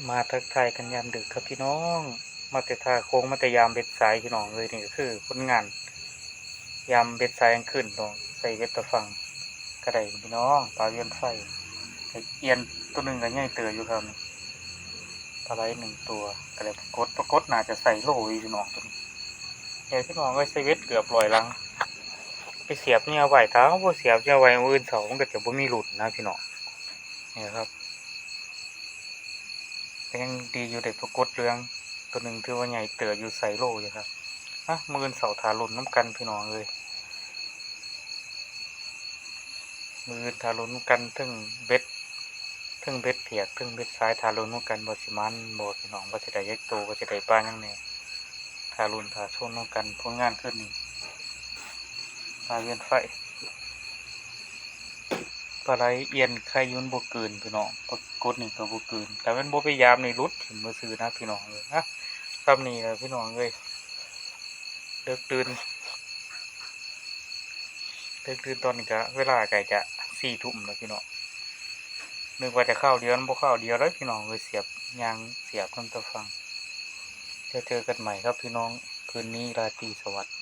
มาทักทายกันยามดึกครับพี่น้องมาแต่ท่าโค้งมาแต่ยามเบ็ดสายพี่น้องเลยนี่ก็คือผลงานยามเบ็ดสายยังขึ้นน้องใส่เบ็ดตะฟังกระไดพี่น้องปลาเวียนไฟไอเอียนตัวหนึ่งก็ง่ายเตออยู่ครับปลาไหล1 ตัวกระไดปรากฏน่าจะใส่โลอยู่พี่น้องตัวนี้เดี๋ยวพี่น้องก็ใส่เบ็ดเกือบ100 ลังไปเสียบเนี่ยไว้ถ้าเขาบ่เสียบเนี่ยไว้อื่นเสามันก็จะบ่มีหลุดนะพี่น้องนี่ครับยังดีอยู่ได้ปรากฏเรื่องตัวหนึ่งถือว่าใหญ่เตออยู่ใส่โลอยู่ครับมือเสาถาลุนน้ำกันพี่น้องเลยมือถาลุนน้ำกันทึ่งเบ็ดเปียกทึ่งเบ็ดซ้ายถาลุนน้ำกันบอสิมันบอพี่น้องบอสิได้ยักโตบอสิได้ปลายังแน่ถาลุนถาชนน้ำกันผลงานขึ้นนี่ปลาเวียนไฟปลาไหลเอียนไข่ยุนบวกเกินพี่น้องปรากฏนี่ก็บวกเกินแต่เป็นโบพยายามในรุดถึงมือซื้อนะพี่น้องเลยนะซ้ำนี่เลยพี่น้องเลยเลิกตื่นตอนนี้ก็เวลาใกล้จะ4 ทุ่มแล้วพี่น้องนึกว่าจะเข้าเดียวบ่เข้าเดียวแล้วพี่น้องเลยเสียบยางเสียบต้นตะฟังเจอกันใหม่ครับพี่น้องคืนนี้ราตรีสวัสดิ์